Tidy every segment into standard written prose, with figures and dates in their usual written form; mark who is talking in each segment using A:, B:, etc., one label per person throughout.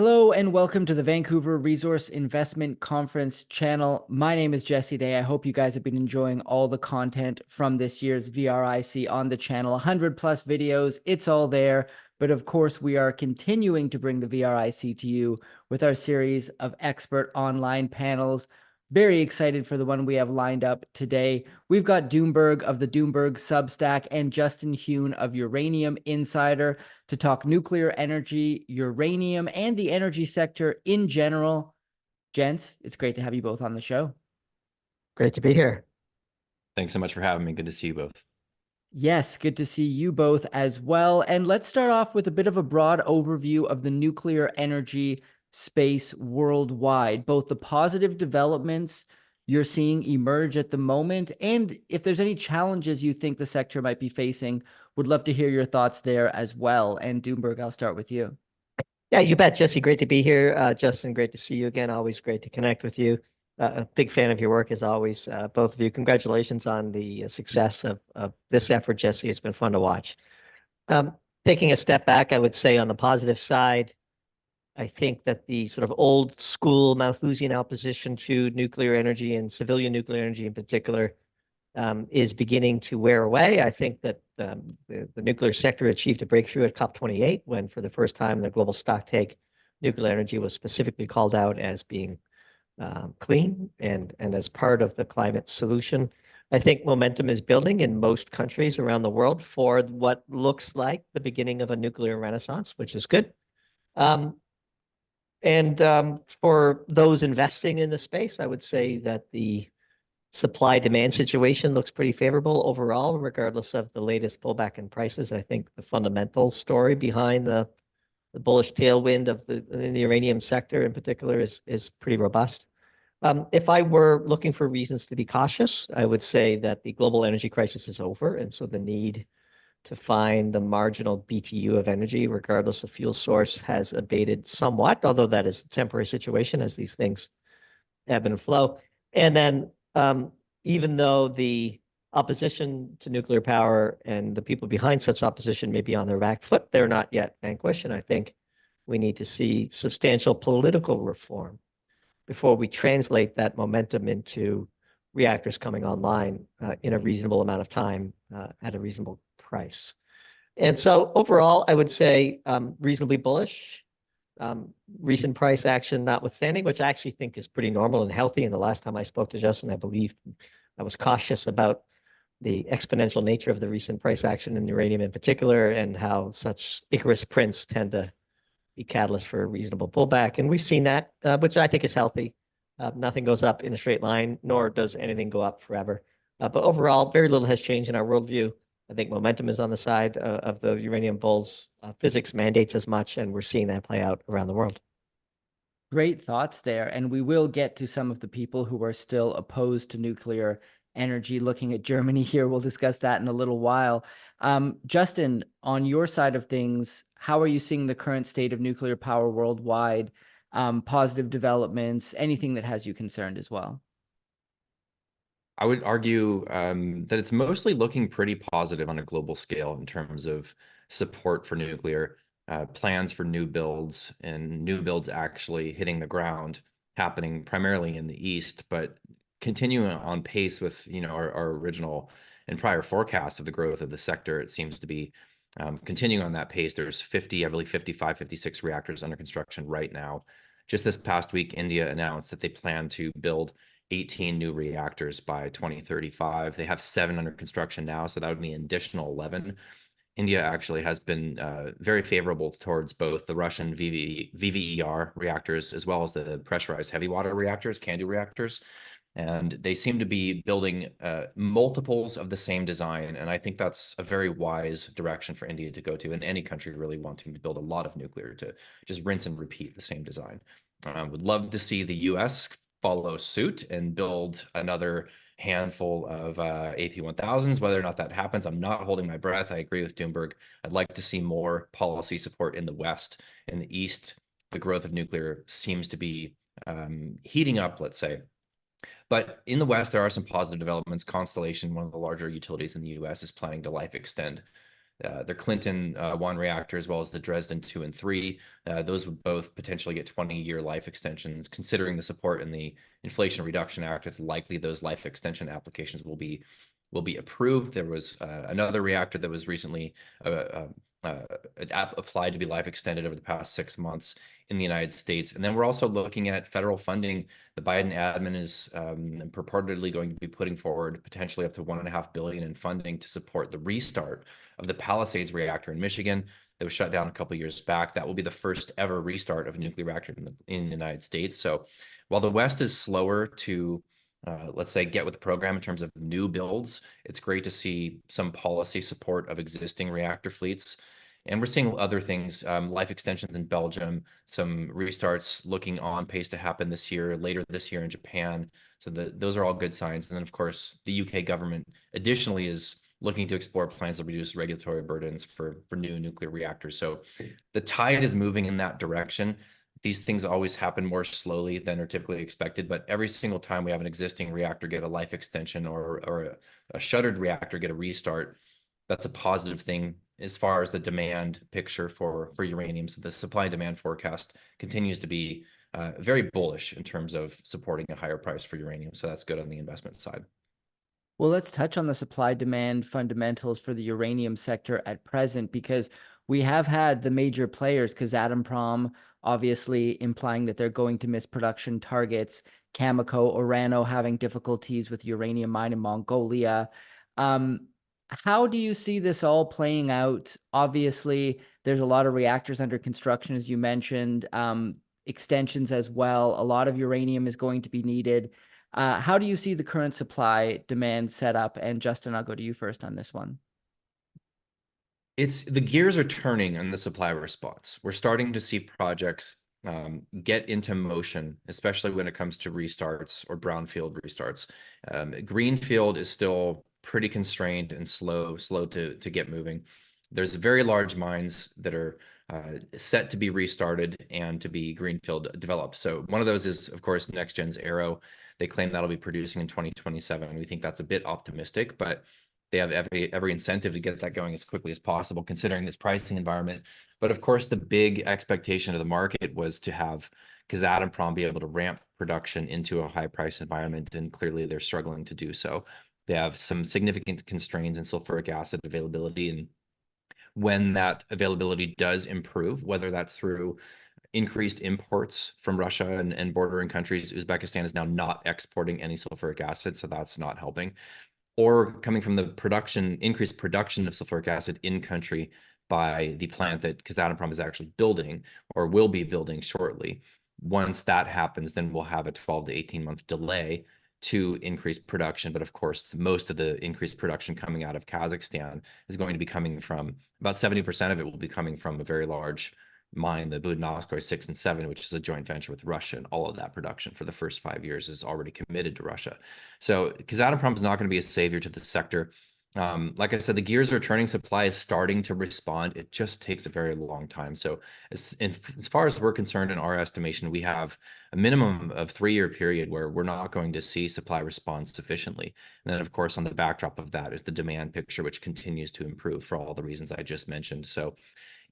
A: Hello and welcome to the Vancouver Resource Investment Conference channel. My name is Jesse Day. I hope you guys have been enjoying all the content from this year's VRIC on the channel. 100 plus videos, it's all there. But of course, we are continuing to bring the VRIC to you with our series of expert online panels. Very excited for the one we have lined up today. We've got Doomberg of the Doomberg Substack and Justin Huhn of Uranium Insider to talk nuclear energy, uranium, and the energy sector in general. Gents, it's great to have you both on the show.
B: Great to be here.
C: Thanks so much for having me. Good to see you both.
A: Yes, good to see you both as well. And let's start off with a bit of a broad overview of the nuclear energy space worldwide, both the positive developments you're seeing emerge at the moment, and if there's any challenges you think the sector might be facing. Would love to hear your thoughts there as well. And Doomberg, I'll start with you.
B: Yeah, you bet, Jesse. Great to be here. Justin, great to see you again. Always great to connect with you. A big fan of your work as always, both of you. Congratulations on the success of this effort, Jesse. It's been fun to watch. Taking a step back, I would say on the positive side, I think that the sort of old school Malthusian opposition to nuclear energy and civilian nuclear energy in particular is beginning to wear away. I think that the nuclear sector achieved a breakthrough at COP28 when, for the first time, the global stocktake nuclear energy was specifically called out as being clean and as part of the climate solution. I think momentum is building in most countries around the world for what looks like the beginning of a nuclear renaissance, which is good. For those investing in the space, I would say that the supply-demand situation looks pretty favorable overall, regardless of the latest pullback in prices. I think the fundamental story behind the bullish tailwind in the uranium sector in particular is pretty robust. If I were looking for reasons to be cautious, I would say that the global energy crisis is over, and so the need to find the marginal BTU of energy, regardless of fuel source, has abated somewhat, although that is a temporary situation as these things ebb and flow. And then even though the opposition to nuclear power and the people behind such opposition may be on their back foot, they're not yet vanquished. And I think we need to see substantial political reform before we translate that momentum into reactors coming online in a reasonable amount of time at a reasonable price. And so overall, I would say reasonably bullish. Recent price action notwithstanding, which I actually think is pretty normal and healthy. And the last time I spoke to Justin, I believe I was cautious about the exponential nature of the recent price action in uranium in particular, and how such Icarus prints tend to be catalysts for a reasonable pullback. And we've seen that, which I think is healthy. Nothing goes up in a straight line, nor does anything go up forever. But overall, very little has changed in our worldview. I think momentum is on the side of the uranium bulls. Physics mandates as much, and we're seeing that play out around the world.
A: Great thoughts there. And we will get to some of the people who are still opposed to nuclear energy. Looking at Germany here, we'll discuss that in a little while. Justin, on your side of things, how are you seeing the current state of nuclear power worldwide? Positive developments, anything that has you concerned as well?
C: I would argue that it's mostly looking pretty positive on a global scale in terms of support for nuclear, plans for new builds, and new builds actually hitting the ground, happening primarily in the East, but continuing on pace with our original and prior forecasts of the growth of the sector. It seems to be continuing on that pace. There's 50, I believe 55, 56 reactors under construction right now. Just this past week, India announced that they plan to build 18 new reactors by 2035. They have 7 under construction now, so that would be an additional 11. India actually has been very favorable towards both the Russian VVER reactors as well as the pressurized heavy water reactors, CANDU reactors. And they seem to be building multiples of the same design. And I think that's a very wise direction for India to go to, and any country really wanting to build a lot of nuclear, to just rinse and repeat the same design. Would love to see the US follow suit and build another handful of AP1000s. Whether or not that happens, I'm not holding my breath. I agree with Doomberg. I'd like to see more policy support in the West. In the East, the growth of nuclear seems to be heating up, let's say. But in the West, there are some positive developments. Constellation, one of the larger utilities in the US, is planning to life extend their Clinton 1 reactor, as well as the Dresden 2 and 3. Those would both potentially get 20-year life extensions. Considering the support in the Inflation Reduction Act, it's likely those life extension applications will be approved. There was another reactor that was recently applied to be life extended over the past 6 months in the United States. And then we're also looking at federal funding. The Biden admin is purportedly going to be putting forward potentially up to $1.5 billion in funding to support the restart of the Palisades reactor in Michigan that was shut down a couple of years back. That will be the first ever restart of a nuclear reactor in the United States. So while the West is slower to let's say, get with the program in terms of new builds, it's great to see some policy support of existing reactor fleets. And we're seeing other things, life extensions in Belgium, some restarts looking on pace to happen this year, later this year in Japan. So those are all good signs. And then, of course, the UK government additionally is looking to explore plans to reduce regulatory burdens for new nuclear reactors. So the tide is moving in that direction. These things always happen more slowly than are typically expected, but every single time we have an existing reactor get a life extension or a shuttered reactor get a restart, that's a positive thing as far as the demand picture for uranium. So the supply and demand forecast continues to be very bullish in terms of supporting a higher price for uranium. So that's good on the investment side.
A: Well, let's touch on the supply demand fundamentals for the uranium sector at present, because we have had the major players, Kazatomprom obviously implying that they're going to miss production targets, Cameco, Orano having difficulties with uranium mine in Mongolia. How do you see this all playing out? Obviously, there's a lot of reactors under construction, as you mentioned, extensions as well. A lot of uranium is going to be needed. How do you see the current supply demand setup? And Justin, I'll go to you first on this one.
C: It's the gears are turning on the supply response. We're starting to see projects get into motion, especially when it comes to restarts or brownfield restarts. Greenfield is still pretty constrained and slow to get moving. There's very large mines that are set to be restarted and to be greenfield developed. So one of those is, of course, NextGen's Arrow. They claim that'll be producing in 2027. We think that's a bit optimistic, but they have every incentive to get that going as quickly as possible, considering this pricing environment. But of course, the big expectation of the market was to have Kazatomprom be able to ramp production into a high price environment, and clearly they're struggling to do so. They have some significant constraints in sulfuric acid availability, and when that availability does improve, whether that's through increased imports from Russia and bordering countries, Uzbekistan is now not exporting any sulfuric acid, so that's not helping, or coming from the increased production of sulfuric acid in country by the plant that Kazatomprom is actually building or will be building shortly. Once that happens, then we'll have a 12 to 18-month delay to increase production. But of course, most of the increased production coming out of Kazakhstan is going to be coming from, about 70% of it will be coming from a very large mine, the Budenovskoye 6 and 7, which is a joint venture with Russia, and all of that production for the first 5 years is already committed to Russia. So Kazatomprom is not going to be a savior to the sector. Like I said, the gears are turning. Supply is starting to respond. It just takes a very long time. So as far as we're concerned, in our estimation, we have a minimum of 3-year period where we're not going to see supply respond sufficiently. And then, of course, on the backdrop of that is the demand picture, which continues to improve for all the reasons I just mentioned. So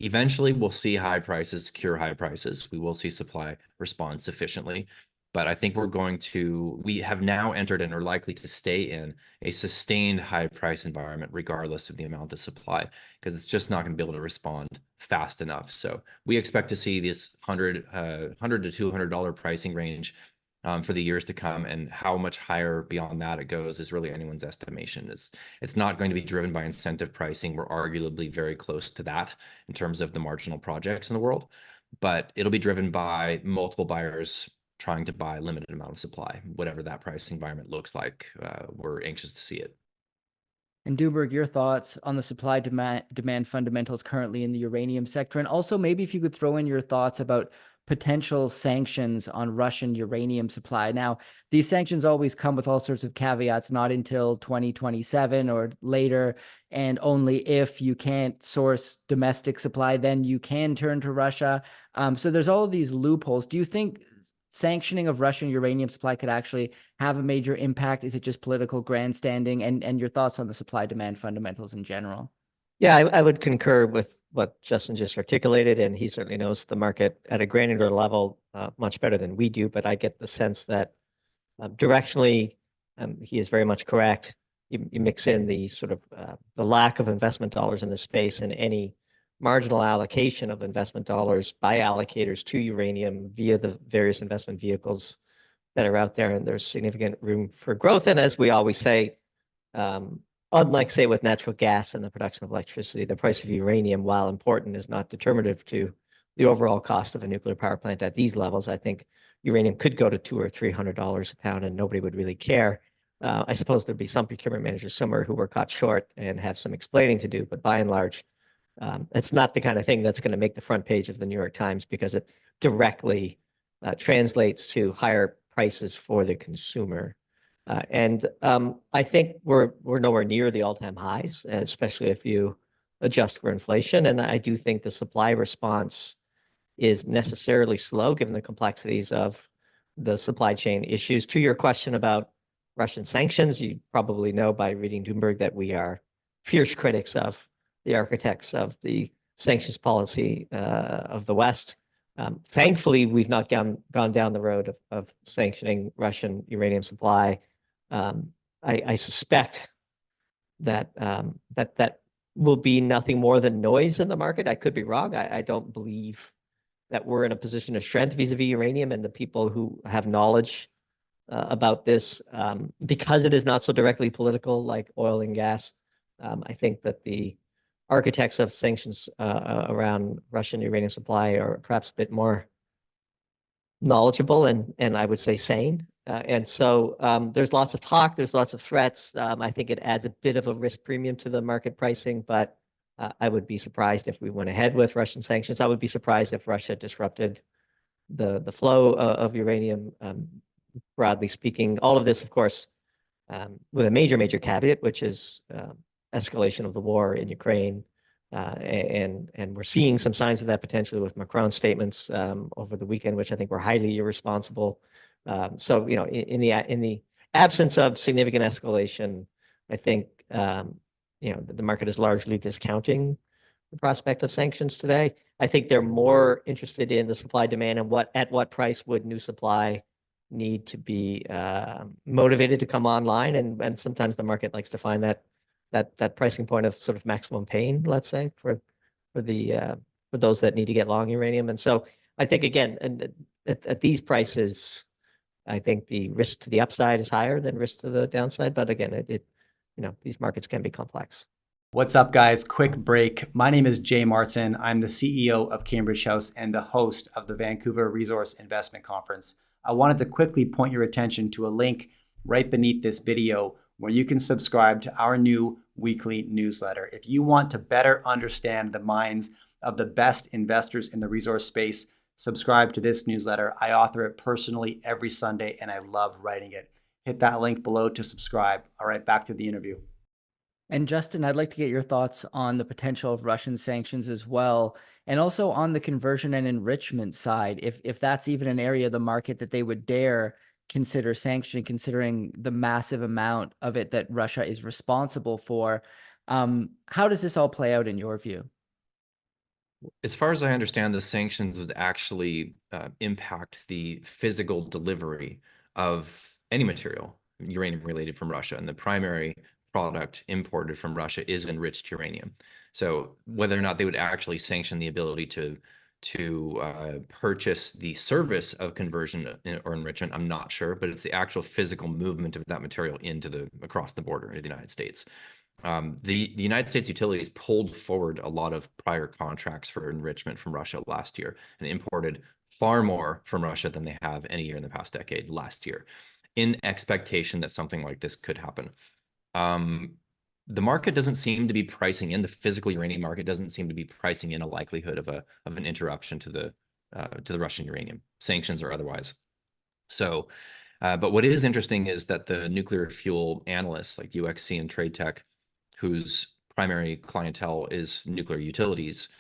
C: eventually, we'll see high prices cure high prices. We will see supply respond sufficiently. But I think we have now entered and are likely to stay in a sustained high price environment, regardless of the amount of supply, because it's just not going to be able to respond fast enough. So we expect to see this $100 to $200 pricing range for the years to come, and how much higher beyond that it goes is really anyone's estimation. It's not going to be driven by incentive pricing. We're arguably very close to that in terms of the marginal projects in the world, but it'll be driven by multiple buyers trying to buy a limited amount of supply. Whatever that price environment looks like, we're anxious to see it.
A: And Doomberg, your thoughts on the supply demand fundamentals currently in the uranium sector, and also maybe if you could throw in your thoughts about potential sanctions on Russian uranium supply. Now, these sanctions always come with all sorts of caveats, not until 2027 or later, and only if you can't source domestic supply, then you can turn to Russia. So there's all of these loopholes. Do you think sanctioning of Russian uranium supply could actually have a major impact? Is it just political grandstanding? And your thoughts on the supply demand fundamentals in general?
B: Yeah, I would concur with what Justin just articulated, and he certainly knows the market at a granular level much better than we do. But I get the sense that directionally, he is very much correct. You mix in the sort of the lack of investment dollars in the space and any marginal allocation of investment dollars by allocators to uranium via the various investment vehicles that are out there, and there's significant room for growth. And as we always say, unlike, say, with natural gas and the production of electricity, the price of uranium, while important, is not determinative to the overall cost of a nuclear power plant at these levels. I think uranium could go to $200 or $300 a pound, and nobody would really care. I suppose there'd be some procurement managers somewhere who were caught short and have some explaining to do, but by and large, it's not the kind of thing that's going to make the front page of the New York Times because it directly translates to higher prices for the consumer. I think we're nowhere near the all-time highs, especially if you adjust for inflation. And I do think the supply response is necessarily slow, given the complexities of the supply chain issues. To your question about Russian sanctions, you probably know by reading Doomberg that we are fierce critics of the architects of the sanctions policy of the West. Thankfully, we've not gone down the road of sanctioning Russian uranium supply. I suspect that that will be nothing more than noise in the market. I could be wrong. I don't believe that we're in a position of strength vis-a-vis uranium, and the people who have knowledge about this, because it is not so directly political like oil and gas. I think that the architects of sanctions around Russian uranium supply are perhaps a bit more knowledgeable and I would say sane. And so there's lots of talk, there's lots of threats. I think it adds a bit of a risk premium to the market pricing, but I would be surprised if we went ahead with Russian sanctions. I would be surprised if Russia disrupted the flow of uranium, broadly speaking. All of this, of course, with a major caveat, which is escalation of the war in Ukraine. And we're seeing some signs of that potentially with Macron's statements over the weekend, which I think were highly irresponsible. So, you know, in the absence of significant escalation, I think you know, the market is largely discounting the prospect of sanctions today. I think they're more interested in the supply demand and at what price would new supply need to be motivated to come online, and sometimes the market likes to find that pricing point of sort of maximum pain, let's say, for those that need to get long uranium. And so I think again, and at these prices, I think the risk to the upside is higher than risk to the downside. But again, you know, these markets can be complex.
D: What's up, guys? Quick break. My name is Jay Martin. I'm the CEO of Cambridge House and the host of the Vancouver Resource Investment Conference. I wanted to quickly point your attention to a link right beneath this video where you can subscribe to our new weekly newsletter. If you want to better understand the minds of the best investors in the resource space, subscribe to this newsletter. I author it personally every Sunday, and I love writing it. Hit that link below to subscribe. All right, back to the interview.
A: And Justin, I'd like to get your thoughts on the potential of Russian sanctions as well, and also on the conversion and enrichment side, if that's even an area of the market that they would dare consider sanctioning, considering the massive amount of it that Russia is responsible for. How does this all play out in your view?
C: As far as I understand, the sanctions would actually impact the physical delivery of any material, uranium related, from Russia. And the primary product imported from Russia is enriched uranium. So whether or not they would actually sanction the ability to purchase the service of conversion or enrichment, I'm not sure, but it's the actual physical movement of that material across the border in the United States. The United States utilities pulled forward a lot of prior contracts for enrichment from Russia last year and imported far more from Russia than they have any year in the past decade last year, in expectation that something like this could happen. The market doesn't seem to be pricing in, the physical uranium market doesn't seem to be pricing in a likelihood of an interruption to the Russian uranium, sanctions or otherwise. So, but what is interesting is that the nuclear fuel analysts like UXC and TradeTech, whose primary clientele is nuclear utilities,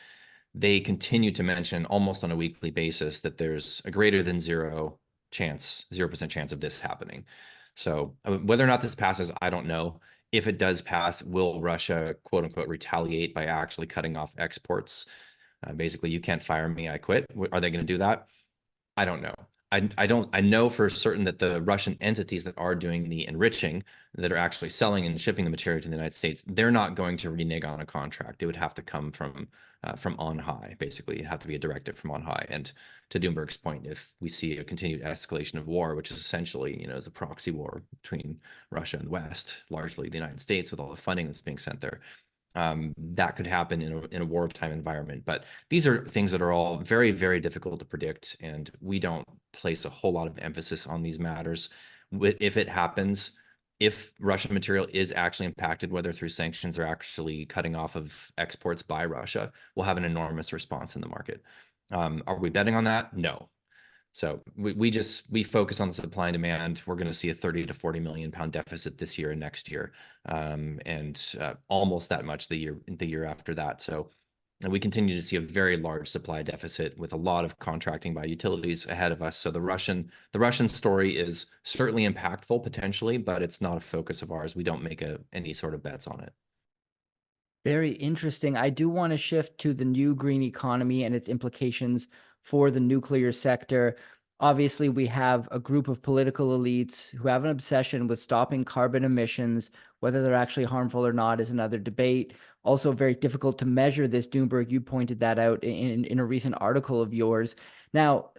C: they continue to mention almost on a weekly basis that there's a greater than 0% chance of this happening. So whether or not this passes, I don't know. If it does pass, will Russia, quote unquote, retaliate by actually cutting off exports? Basically, you can't fire me, I quit. Are they going to do that? I don't know. I know for certain that the Russian entities that are doing the enriching, that are actually selling and shipping the material to the United States, they're not going to renege on a contract. It would have to come from on high. Basically, it'd have to be a directive from on high. And to Doomberg's point, if we see a continued escalation of war, which is essentially, is a proxy war between Russia and the West, largely the United States, with all the funding that's being sent there, that could happen in a wartime environment. But these are things that are all very, very difficult to predict, and we don't place a whole lot of emphasis on these matters. If it happens, if Russian material is actually impacted, whether through sanctions or actually cutting off of exports by Russia, we'll have an enormous response in the market. Are we betting on that? No. So we focus on the supply and demand. We're going to see a 30 to 40 million pound deficit this year and next year, and almost that much the year after that. So we continue to see a very large supply deficit with a lot of contracting by utilities ahead of us. So the Russian story is certainly impactful potentially, but it's not a focus of ours. We don't make any sort of bets on it.
A: Very interesting. I do want to shift to the new green economy and its implications for the nuclear sector. Obviously, we have a group of political elites who have an obsession with stopping carbon emissions. Whether they're actually harmful or not is another debate. Also very difficult to measure this. Doomberg, you pointed that out in a recent article of yours. Now,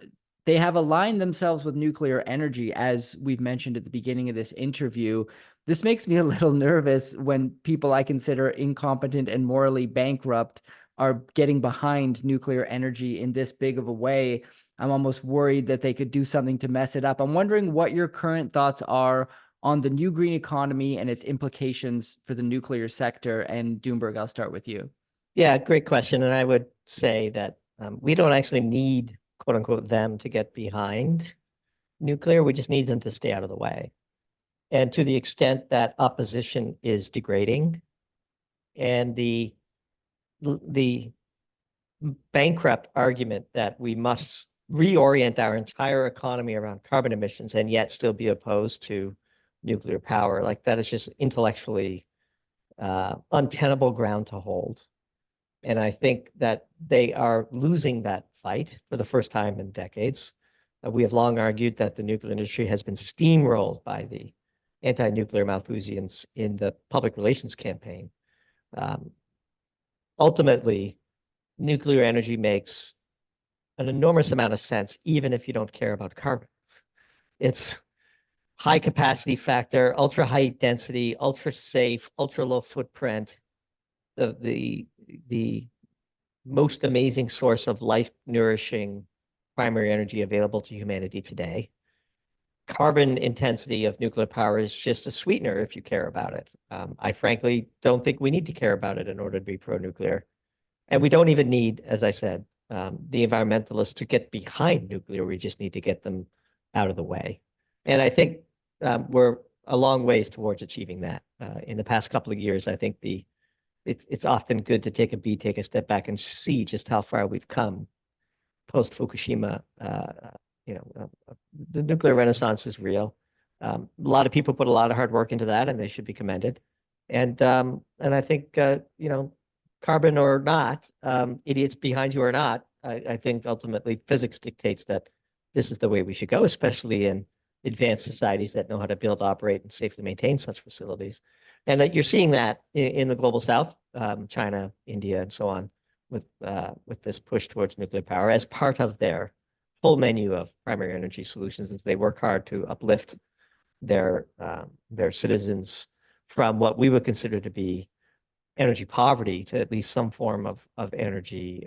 A: they have aligned themselves with nuclear energy, as we've mentioned at the beginning of this interview. This makes me a little nervous when people I consider incompetent and morally bankrupt are getting behind nuclear energy in this big of a way. I'm almost worried that they could do something to mess it up. I'm wondering what your current thoughts are on the new green economy and its implications for the nuclear sector. And Doomberg, I'll start with you.
B: Yeah, great question. And I would say that we don't actually need, quote unquote, them to get behind nuclear. We just need them to stay out of the way. And to the extent that opposition is degrading and the bankrupt argument that we must reorient our entire economy around carbon emissions and yet still be opposed to nuclear power, like that is just intellectually untenable ground to hold. And I think that they are losing that fight for the first time in decades. We have long argued that the nuclear industry has been steamrolled by the anti-nuclear Malthusians in the public relations campaign. Ultimately, nuclear energy makes an enormous amount of sense, even if you don't care about carbon. It's high capacity factor, ultra high density, ultra safe, ultra low footprint, the most amazing source of life nourishing primary energy available to humanity today. Carbon intensity of nuclear power is just a sweetener if you care about it. I frankly don't think we need to care about it in order to be pro-nuclear. And we don't even need, as I said, the environmentalists to get behind nuclear. We just need to get them out of the way. And I think we're a long ways towards achieving that. In the past couple of years, I think it's often good to take a step back and see just how far we've come post-Fukushima. The nuclear renaissance is real. A lot of people put a lot of hard work into that, and they should be commended. And I think carbon or not, idiots behind you or not, I think ultimately physics dictates that this is the way we should go, especially in advanced societies that know how to build, operate, and safely maintain such facilities. And that you're seeing that in the global south, China, India, and so on, with this push towards nuclear power as part of their full menu of primary energy solutions as they work hard to uplift their citizens from what we would consider to be energy poverty to at least some form of energy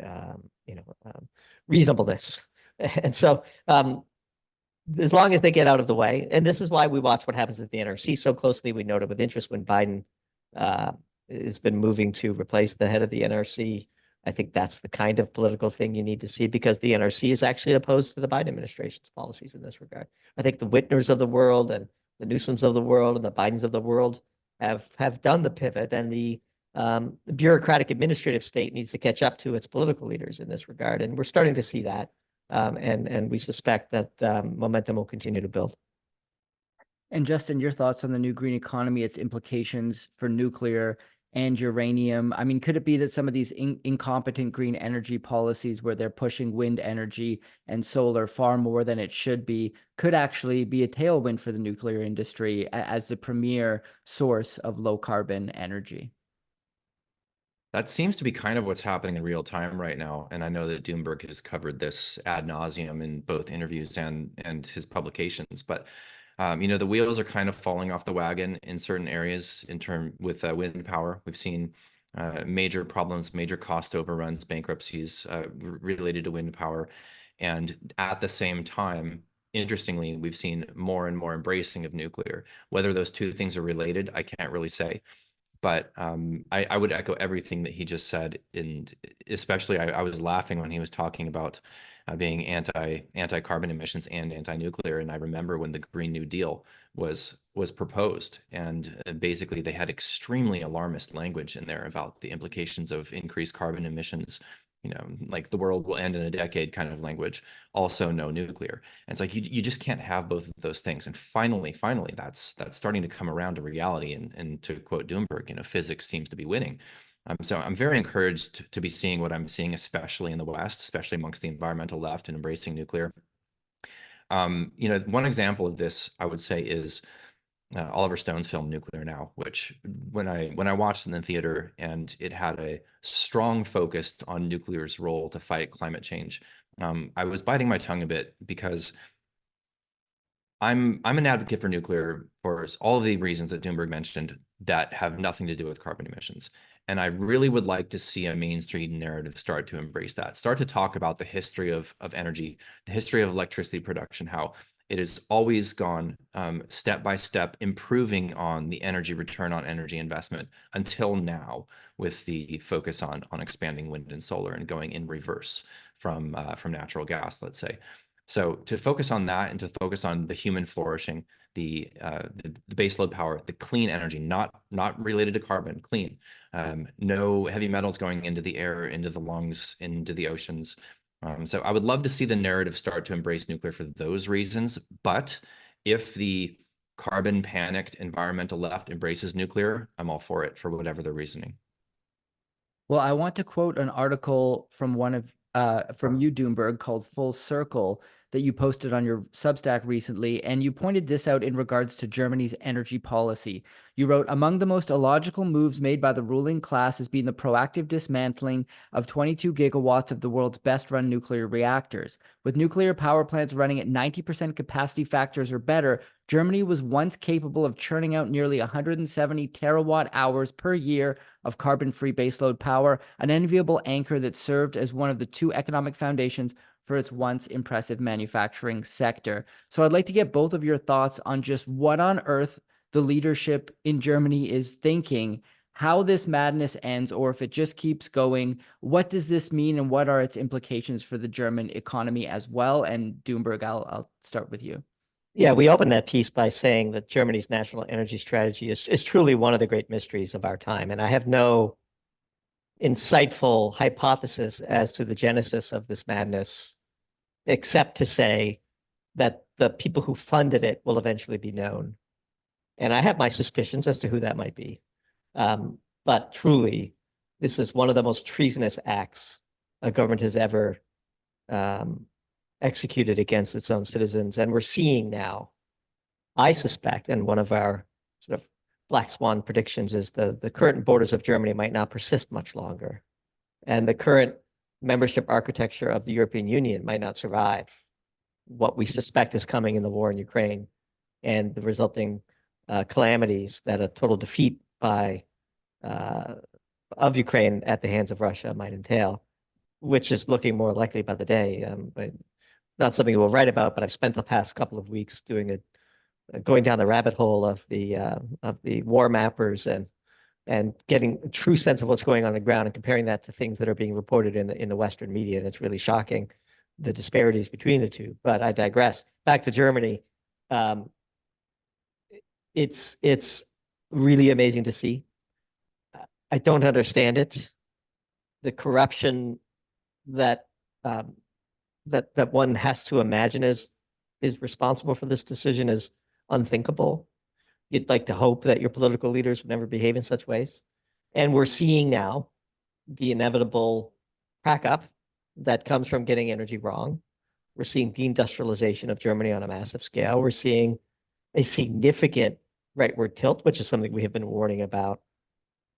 B: reasonableness. And so as long as they get out of the way, and this is why we watch what happens at the NRC so closely. We noted with interest when Biden has been moving to replace the head of the NRC. I think that's the kind of political thing you need to see, because the NRC is actually opposed to the Biden administration's policies in this regard. I think the Whitners of the world and the Newsoms of the world and the Bidens of the world have done the pivot, and the bureaucratic administrative state needs to catch up to its political leaders in this regard. And we're starting to see that. And we suspect that momentum will continue to build.
A: And Justin, your thoughts on the new green economy, its implications for nuclear and uranium? I mean, could it be that some of these incompetent green energy policies where they're pushing wind energy and solar far more than it should be could actually be a tailwind for the nuclear industry as the premier source of low carbon energy?
C: That seems to be kind of what's happening in real time right now. And I know that Doomberg has covered this ad nauseum in both interviews and his publications. But the wheels are kind of falling off the wagon in certain areas with wind power. We've seen major problems, major cost overruns, bankruptcies related to wind power. And at the same time, interestingly, we've seen more and more embracing of nuclear. Whether those two things are related, I can't really say. But I would echo everything that he just said, and especially I was laughing when he was talking about being anti-carbon emissions and anti-nuclear. And I remember when the Green New Deal was proposed, and basically they had extremely alarmist language in there about the implications of increased carbon emissions. Like the world will end in a decade kind of language. Also, no nuclear. And it's like you just can't have both of those things. And finally, that's starting to come around to reality. And to quote Doomberg, physics seems to be winning. So I'm very encouraged to be seeing what I'm seeing, especially in the West, especially amongst the environmental left and embracing nuclear. One example of this, I would say, is Oliver Stone's film Nuclear Now, which when I watched it in the theater, and it had a strong focus on nuclear's role to fight climate change, I was biting my tongue a bit because I'm an advocate for nuclear for all of the reasons that Doomberg mentioned that have nothing to do with carbon emissions. And I really would like to see a mainstream narrative start to embrace that, start to talk about the history of energy, the history of electricity production, how it has always gone step by step, improving on the energy return on energy investment until now, with the focus on expanding wind and solar and going in reverse from natural gas, let's say. So to focus on that and to focus on the human flourishing, the baseload power, the clean energy, not related to carbon, clean, no heavy metals going into the air, into the lungs, into the oceans. So I would love to see the narrative start to embrace nuclear for those reasons. But if the carbon panicked environmental left embraces nuclear, I'm all for it for whatever their reasoning.
A: Well, I want to quote an article from from you, Doomberg, called Full Circle, that you posted on your Substack recently, and you pointed this out in regards to Germany's energy policy. You wrote, among the most illogical moves made by the ruling class has been the proactive dismantling of 22 gigawatts of the world's best-run nuclear reactors. With nuclear power plants running at 90% capacity factors or better, Germany was once capable of churning out nearly 170 terawatt hours per year of carbon-free baseload power, an enviable anchor that served as one of the two economic foundations for its once impressive manufacturing sector. So I'd like to get both of your thoughts on just what on earth the leadership in Germany is thinking, how this madness ends, or if it just keeps going. What does this mean, and what are its implications for the German economy as well? And Doomberg, I'll start with you.
B: Yeah, we opened that piece by saying that Germany's national energy strategy is truly one of the great mysteries of our time. And I have no insightful hypothesis as to the genesis of this madness, except to say that the people who funded it will eventually be known. And I have my suspicions as to who that might be. But truly, this is one of the most treasonous acts a government has ever executed against its own citizens. And we're seeing now, I suspect, and one of our sort of black swan predictions is the current borders of Germany might not persist much longer. And the current membership architecture of the European Union might not survive what we suspect is coming in the war in Ukraine and the resulting calamities that a total defeat of Ukraine at the hands of Russia might entail, which is looking more likely by the day. But not something we'll write about, but I've spent the past couple of weeks going down the rabbit hole of the war mappers and getting a true sense of what's going on the ground and comparing that to things that are being reported in the Western media. And it's really shocking, the disparities between the two. But I digress. Back to Germany. It's really amazing to see. I don't understand it. The corruption that that one has to imagine is responsible for this decision is unthinkable. You'd like to hope that your political leaders would never behave in such ways. And we're seeing now the inevitable crack up that comes from getting energy wrong. We're seeing deindustrialization of Germany on a massive scale. We're seeing a significant rightward tilt, which is something we have been warning about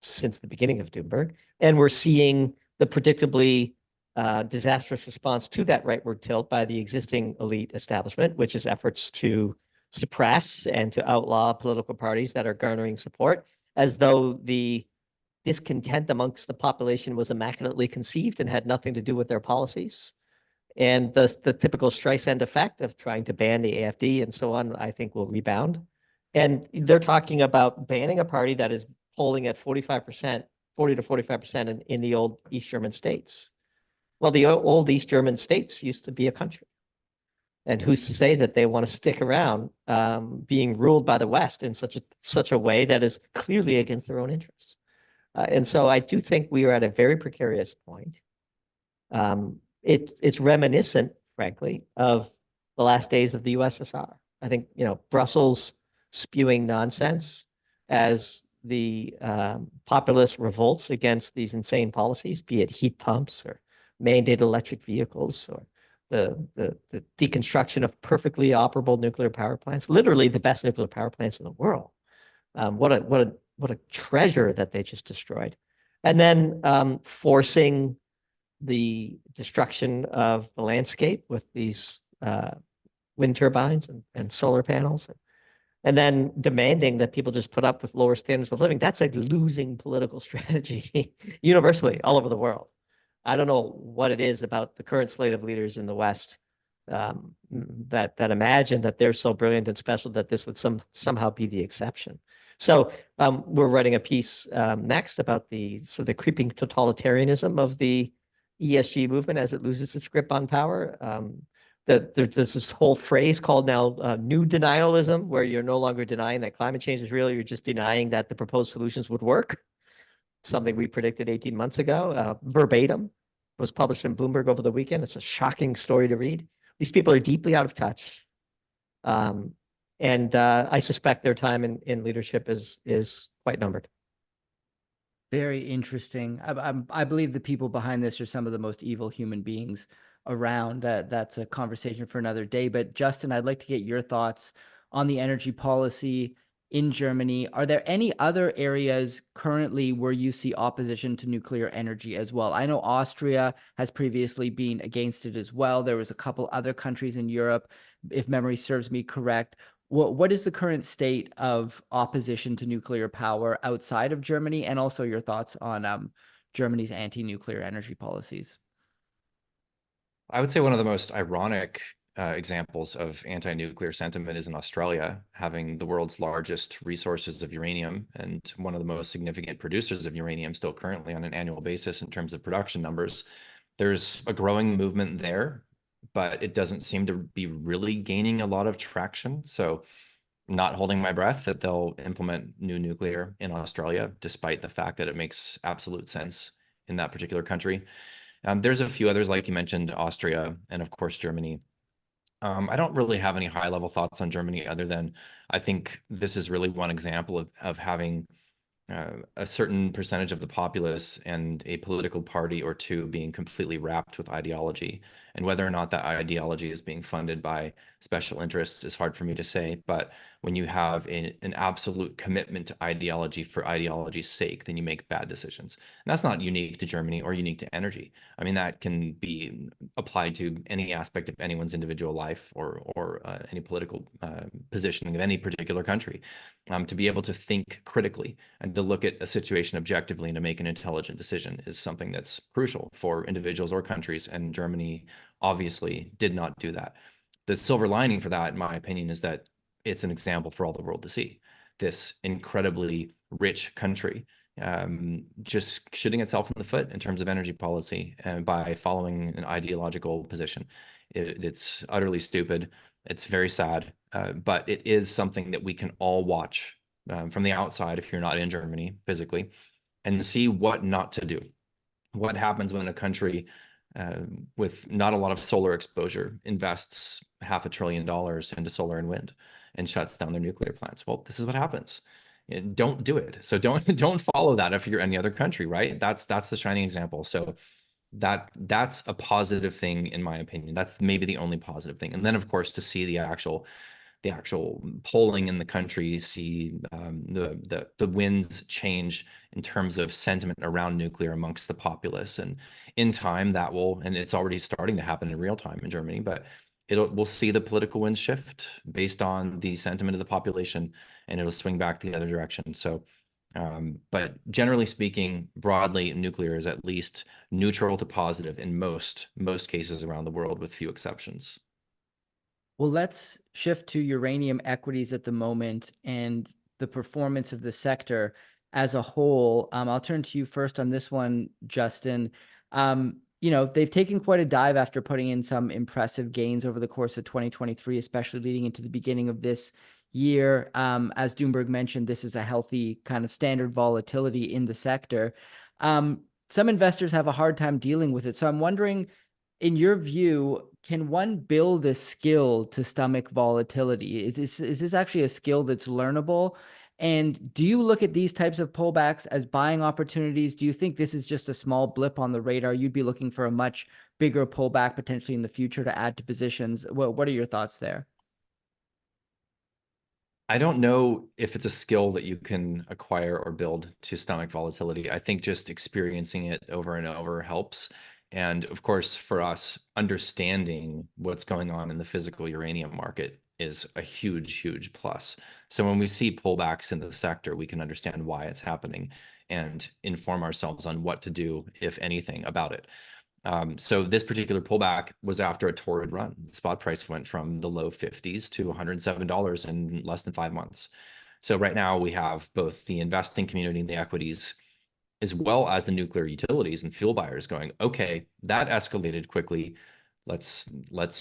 B: since the beginning of Doomberg. And we're seeing the predictably disastrous response to that rightward tilt by the existing elite establishment, which is efforts to suppress and to outlaw political parties that are garnering support, as though the discontent amongst the population was immaculately conceived and had nothing to do with their policies. And the typical Streisand effect of trying to ban the AfD and so on, I think will rebound. And they're talking about banning a party that is polling at 45%, 40 to 45% in the old East German states. Well, the old East German states used to be a country. And who's to say that they want to stick around being ruled by the West in such a way that is clearly against their own interests? And so I do think we are at a very precarious point. It's reminiscent, frankly, of the last days of the USSR. I think, Brussels spewing nonsense as the populace revolts against these insane policies, be it heat pumps or mandated electric vehicles or the deconstruction of perfectly operable nuclear power plants, literally the best nuclear power plants in the world. What a treasure that they just destroyed. And then forcing the destruction of the landscape with these wind turbines and solar panels, and then demanding that people just put up with lower standards of living. That's a losing political strategy universally all over the world. I don't know what it is about the current slate of leaders in the West that imagine that they're so brilliant and special that this would somehow be the exception. So we're writing a piece next about the sort of the creeping totalitarianism of the ESG movement as it loses its grip on power. There's this whole phrase called now new denialism, where you're no longer denying that climate change is real, you're just denying that the proposed solutions would work. Something we predicted 18 months ago, verbatim, was published in Bloomberg over the weekend. It's a shocking story to read. These people are deeply out of touch. And I suspect their time in leadership is quite numbered.
A: Very interesting. I believe the people behind this are some of the most evil human beings around. That's a conversation for another day. But Justin, I'd like to get your thoughts on the energy policy in Germany. Are there any other areas currently where you see opposition to nuclear energy as well? I know Austria has previously been against it as well. There was a couple other countries in Europe, if memory serves me correct. What is the current state of opposition to nuclear power outside of Germany, and also your thoughts on Germany's anti-nuclear energy policies?
C: I would say one of the most ironic examples of anti-nuclear sentiment is in Australia, having the world's largest resources of uranium and one of the most significant producers of uranium still currently on an annual basis in terms of production numbers. There's a growing movement there, but it doesn't seem to be really gaining a lot of traction. So not holding my breath that they'll implement new nuclear in Australia, despite the fact that it makes absolute sense in that particular country. There's a few others, like you mentioned, Austria, and of course, Germany. I don't really have any high-level thoughts on Germany other than I think this is really one example of having a certain percentage of the populace and a political party or two being completely wrapped with ideology. And whether or not that ideology is being funded by special interests is hard for me to say. But when you have an absolute commitment to ideology for ideology's sake, then you make bad decisions. And that's not unique to Germany or unique to energy. I mean, that can be applied to any aspect of anyone's individual life or any political positioning of any particular country. To be able to think critically and to look at a situation objectively and to make an intelligent decision is something that's crucial for individuals or countries. And Germany obviously did not do that. The silver lining for that, in my opinion, is that it's an example for all the world to see. This incredibly rich country just shooting itself in the foot in terms of energy policy by following an ideological position. It's utterly stupid. It's very sad, but it is something that we can all watch from the outside if you're not in Germany physically and see what not to do. What happens when a country with not a lot of solar exposure invests $500 billion into solar and wind and shuts down their nuclear plants. Well, this is what happens. Don't do it. So don't follow that if you're any other country, right? That's the shining example. So that's a positive thing in my opinion. That's maybe the only positive thing. And then of course to see the actual polling in the country, see the winds change in terms of sentiment around nuclear amongst the populace, and in time that will, and it's already starting to happen in real time in Germany, but we'll see the political winds shift based on the sentiment of the population, and it'll swing back the other direction. So but generally speaking, broadly, nuclear is at least neutral to positive in most cases around the world, with few exceptions.
A: Well, let's shift to uranium equities at the moment and the performance of the sector as a whole. I'll turn to you first on this one, Justin. They've taken quite a dive after putting in some impressive gains over the course of 2023, especially leading into the beginning of this year. As Doomberg mentioned, this is a healthy kind of standard volatility in the sector. Some investors have a hard time dealing with it. So I'm wondering, in your view, can one build a skill to stomach volatility? Is this actually a skill that's learnable? And do you look at these types of pullbacks as buying opportunities? Do you think this is just a small blip on the radar? You'd be looking for a much bigger pullback potentially in the future to add to positions. What are your thoughts there?
C: I don't know if it's a skill that you can acquire or build to stomach volatility. I think just experiencing it over and over helps. And of course, for us, understanding what's going on in the physical uranium market is a huge, huge plus. So when we see pullbacks in the sector, we can understand why it's happening and inform ourselves on what to do, if anything, about it. So this particular pullback was after a torrid run. The spot price went from the low 50s to $107 in less than 5 months. So right now we have both the investing community and the equities, as well as the nuclear utilities and fuel buyers going, okay, that escalated quickly. Let's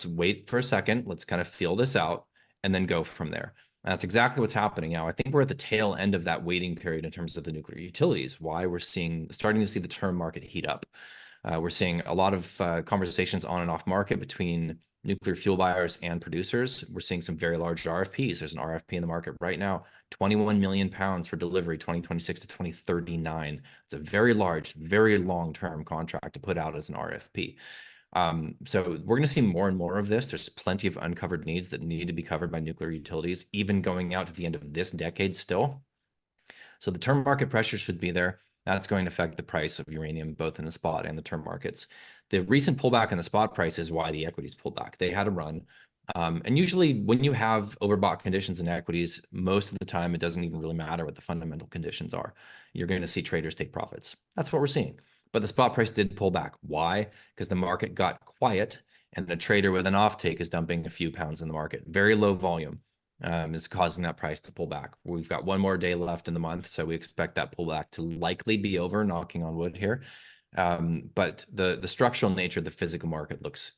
C: wait for a second. Let's kind of feel this out and then go from there. And that's exactly what's happening now. I think we're at the tail end of that waiting period in terms of the nuclear utilities. Why we're starting to see the term market heat up. We're seeing a lot of conversations on and off market between nuclear fuel buyers and producers. We're seeing some very large RFPs. There's an RFP in the market right now, 21 million pounds for delivery 2026 to 2039. It's a very large, very long-term contract to put out as an RFP. So we're going to see more and more of this. There's plenty of uncovered needs that need to be covered by nuclear utilities, even going out to the end of this decade still. So the term market pressure should be there. That's going to affect the price of uranium, both in the spot and the term markets. The recent pullback in the spot price is why the equities pulled back. They had a run. And usually when you have overbought conditions in equities, most of the time, it doesn't even really matter what the fundamental conditions are. You're going to see traders take profits. That's what we're seeing. But the spot price did pull back. Why? Because the market got quiet and a trader with an offtake is dumping a few pounds in the market. Very low volume. Is causing that price to pull back. We've got one more day left in the month, so we expect that pullback to likely be over, knocking on wood here. But the structural nature of the physical market looks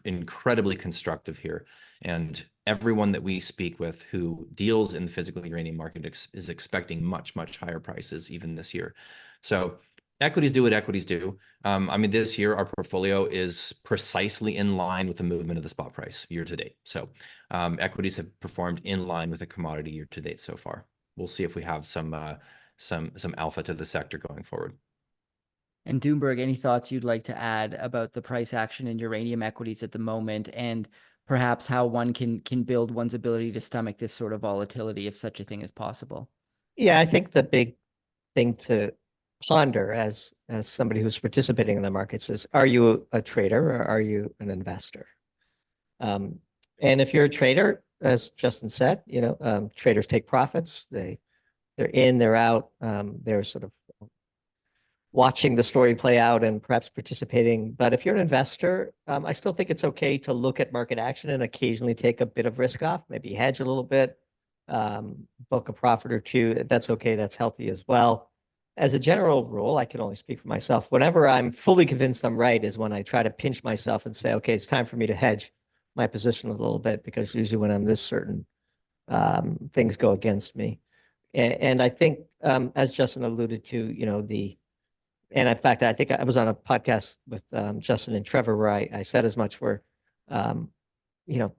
C: incredibly constructive here. And everyone that we speak with who deals in the physical uranium market is expecting much, much higher prices even this year. So equities do what equities do. I mean, this year, our portfolio is precisely in line with the movement of the spot price year to date. So equities have performed in line with the commodity year to date so far. We'll see if we have some alpha to the sector going forward.
A: And Doomberg, any thoughts you'd like to add about the price action in uranium equities at the moment, and perhaps how one can build one's ability to stomach this sort of volatility if such a thing is possible?
B: Yeah, I think the big thing to ponder as somebody who's participating in the markets is, are you a trader or are you an investor? And if you're a trader, as Justin said, traders take profits. They're in, they're out. They're sort of watching the story play out and perhaps participating. But if you're an investor, I still think it's okay to look at market action and occasionally take a bit of risk off, maybe hedge a little bit, book a profit or two. That's okay. That's healthy as well. As a general rule, I can only speak for myself. Whenever I'm fully convinced I'm right is when I try to pinch myself and say, okay, it's time for me to hedge my position a little bit, because usually when I'm this certain, things go against me. And I think, as Justin alluded to, and in fact, I think I was on a podcast with Justin and Trevor where I said as much, where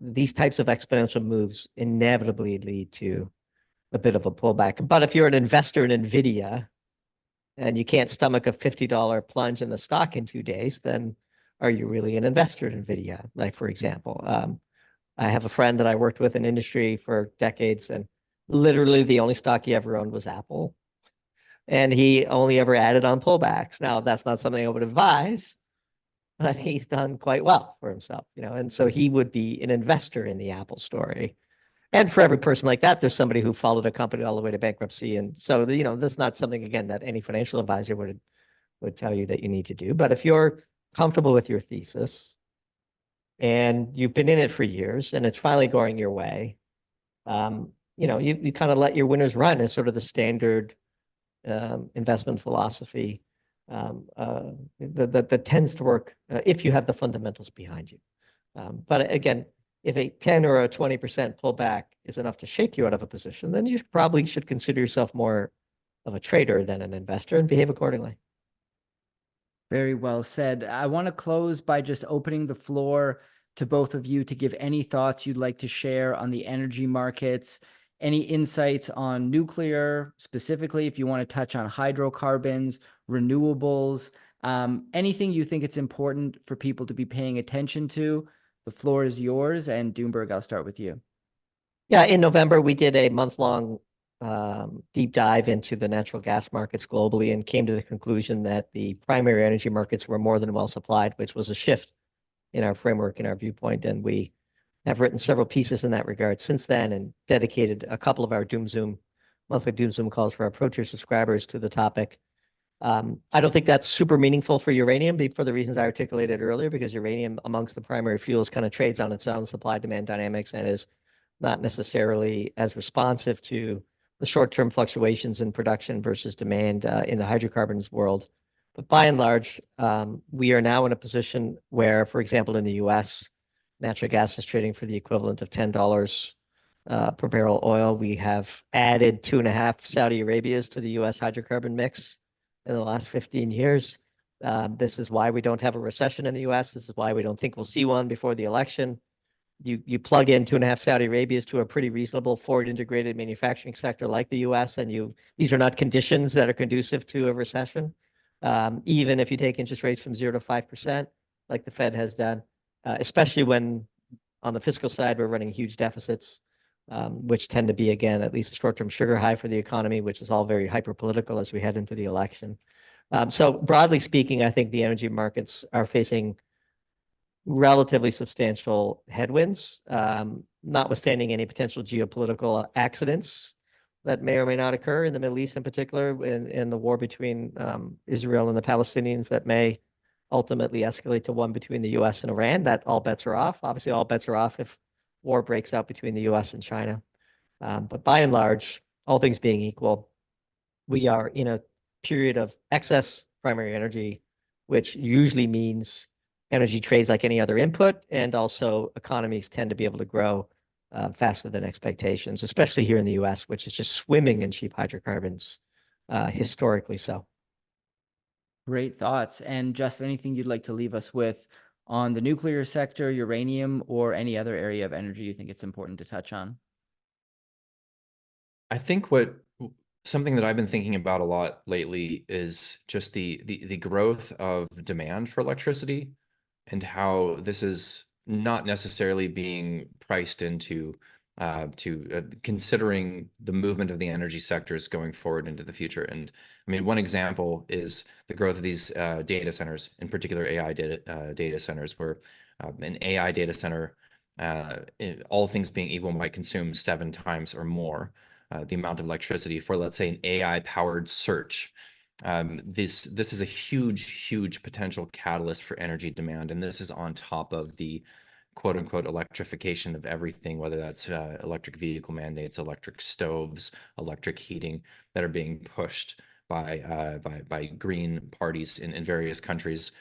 B: these types of exponential moves inevitably lead to a bit of a pullback. But if you're an investor in NVIDIA and you can't stomach a $50 plunge in the stock in 2 days, then are you really an investor in NVIDIA? Like, for example, I have a friend that I worked with in industry for decades, and literally the only stock he ever owned was Apple. And he only ever added on pullbacks. Now, that's not something I would advise, but he's done quite well for himself, and so he would be an investor in the Apple story. And for every person like that, there's somebody who followed a company all the way to bankruptcy. And so, that's not something, again, that any financial advisor would tell you that you need to do. But if you're comfortable with your thesis and you've been in it for years and it's finally going your way, you kind of let your winners run as sort of the standard investment philosophy that tends to work if you have the fundamentals behind you. But again, if a 10 or a 20% pullback is enough to shake you out of a position, then you probably should consider yourself more of a trader than an investor and behave accordingly.
A: Very well said. I want to close by just opening the floor to both of you to give any thoughts you'd like to share on the energy markets, any insights on nuclear, specifically if you want to touch on hydrocarbons, renewables, anything you think it's important for people to be paying attention to. The floor is yours. And Doomberg, I'll start with you.
B: Yeah, in November, we did a month-long deep dive into the natural gas markets globally and came to the conclusion that the primary energy markets were more than well supplied, which was a shift in our framework, in our viewpoint. And we have written several pieces in that regard since then and dedicated a couple of our monthly Doom Zoom calls for our Pro Tier subscribers to the topic. I don't think that's super meaningful for uranium for the reasons I articulated earlier, because uranium amongst the primary fuels kind of trades on its own supply-demand dynamics and is not necessarily as responsive to the short-term fluctuations in production versus demand in the hydrocarbons world. But by and large, we are now in a position where, for example, in the US, natural gas is trading for the equivalent of $10 per barrel oil. We have added 2.5 Saudi Arabias to the US hydrocarbon mix in the last 15 years. This is why we don't have a recession in the US. This is why we don't think we'll see one before the election. You plug in 2.5 Saudi Arabias to a pretty reasonable forward integrated manufacturing sector like the US, and these are not conditions that are conducive to a recession. Even if you take interest rates from 0 to 5%, like the Fed has done, especially when on the fiscal side, we're running huge deficits, which tend to be, again, at least a short-term sugar high for the economy, which is all very hyper-political as we head into the election. So broadly speaking, I think the energy markets are facing relatively substantial headwinds, notwithstanding any potential geopolitical accidents that may or may not occur in the Middle East in particular, in the war between Israel and the Palestinians that may ultimately escalate to one between the US and Iran. That all bets are off. Obviously, all bets are off if war breaks out between the US and China. But by and large, all things being equal, we are in a period of excess primary energy, which usually means energy trades like any other input, and also economies tend to be able to grow faster than expectations, especially here in the US, which is just swimming in cheap hydrocarbons, historically so.
A: Great thoughts. And just anything you'd like to leave us with on the nuclear sector, uranium, or any other area of energy you think it's important to touch on?
C: I think something that I've been thinking about a lot lately is just the growth of demand for electricity and how this is not necessarily being priced into considering the movement of the energy sectors going forward into the future. And I mean, one example is the growth of these data centers, in particular AI data centers, where an AI data center, all things being equal, might consume 7 times or more the amount of electricity for, let's say, an AI-powered search. This is a huge potential catalyst for energy demand, and this is on top of the quote-unquote electrification of everything, whether that's electric vehicle mandates, electric stoves, electric heating that are being pushed by green parties in various countries.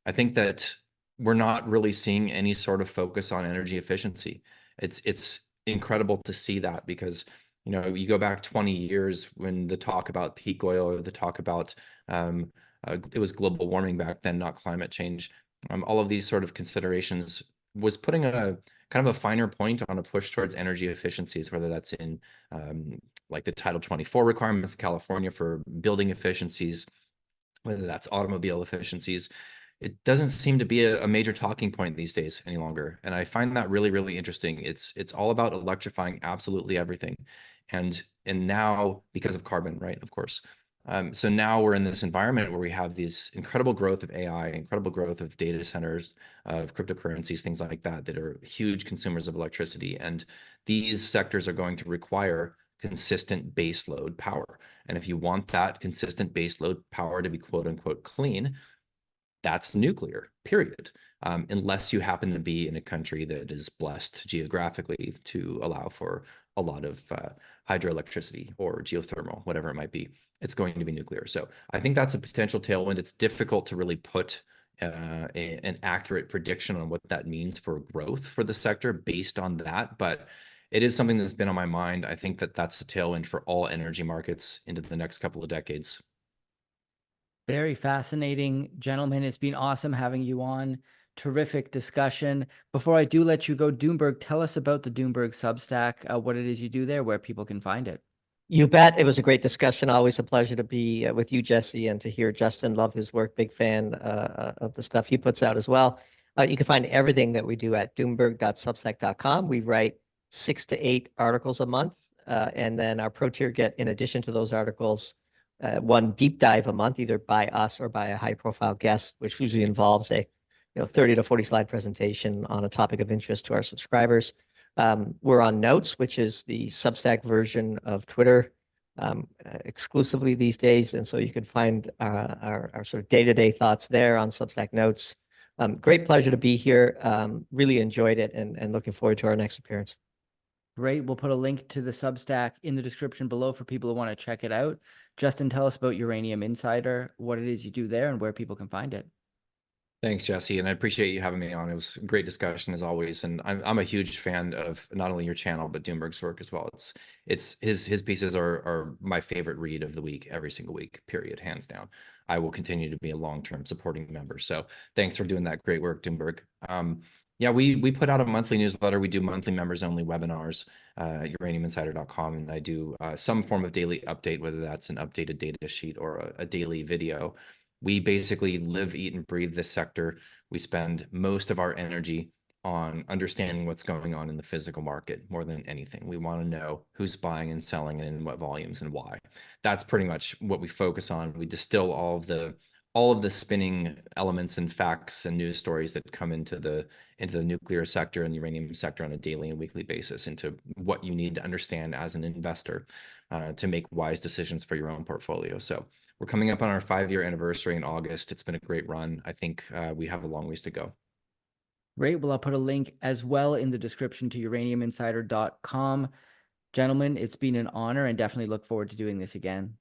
C: I think that we're not really seeing any sort of focus on energy efficiency. It's incredible to see that, because you go back 20 years when the talk about peak oil, or the talk about it was global warming back then, not climate change. All of these sort of considerations was putting a kind of a finer point on a push towards energy efficiencies, whether that's in like the Title 24 requirements in California for building efficiencies, whether that's automobile efficiencies. It doesn't seem to be a major talking point these days any longer. And I find that really, really interesting. It's all about electrifying absolutely everything. And now, because of carbon, right, of course. So now we're in this environment where we have these incredible growth of AI, incredible growth of data centers, of cryptocurrencies, things like that, that are huge consumers of electricity. And these sectors are going to require consistent baseload power. And if you want that consistent baseload power to be quote unquote clean, that's nuclear, period. Unless you happen to be in a country that is blessed geographically to allow for a lot of hydroelectricity or geothermal, whatever it might be, it's going to be nuclear. So I think that's a potential tailwind. It's difficult to really put an accurate prediction on what that means for growth for the sector based on that, but it is something that's been on my mind. I think that that's a tailwind for all energy markets into the next couple of decades.
A: Very fascinating, gentlemen. It's been awesome having you on. Terrific discussion. Before I do let you go, Doomberg, tell us about the Doomberg Substack, what it is you do there, where people can find it.
B: You bet. It was a great discussion. Always a pleasure to be with you, Jesse, and to hear Justin. Love his work. Big fan of the stuff he puts out as well. You can find everything that we do at doomberg.substack.com. We write 6 to 8 articles a month. And then our pro tier get, in addition to those articles, one deep dive a month, either by us or by a high profile guest, which usually involves a 30 to 40 slide presentation on a topic of interest to our subscribers. We're on Notes, which is the Substack version of Twitter exclusively these days. And so you can find our sort of day-to-day thoughts there on Substack Notes. Great pleasure to be here. Really enjoyed it and looking forward to our next appearance.
A: Great. We'll put a link to the Substack in the description below for people who want to check it out. Justin, tell us about Uranium Insider, what it is you do there, and where people can find it.
C: Thanks, Jesse, and I appreciate you having me on. It was a great discussion as always, and I'm a huge fan of not only your channel but Doomberg's work as well. It's his pieces are my favorite read of the week every single week, period, hands down. I will continue to be a long-term supporting member. So thanks for doing that great work, Doomberg. Yeah, we put out a monthly newsletter. We do monthly members only webinars at uraniuminsider.com, and I do some form of daily update, whether that's an updated data sheet or a daily video. We basically live, eat, and breathe this sector. We spend most of our energy on understanding what's going on in the physical market more than anything. We want to know who's buying and selling and in what volumes and why. That's pretty much what we focus on. We distill all of the spinning elements and facts and news stories that come into the nuclear sector and the uranium sector on a daily and weekly basis into what you need to understand as an investor to make wise decisions for your own portfolio. So we're coming up on our 5-year anniversary in August. It's been a great run. I think we have a long ways to go.
A: Great. Well, I'll put a link as well in the description to uraniuminsider.com. Gentlemen, it's been an honor and definitely look forward to doing this again.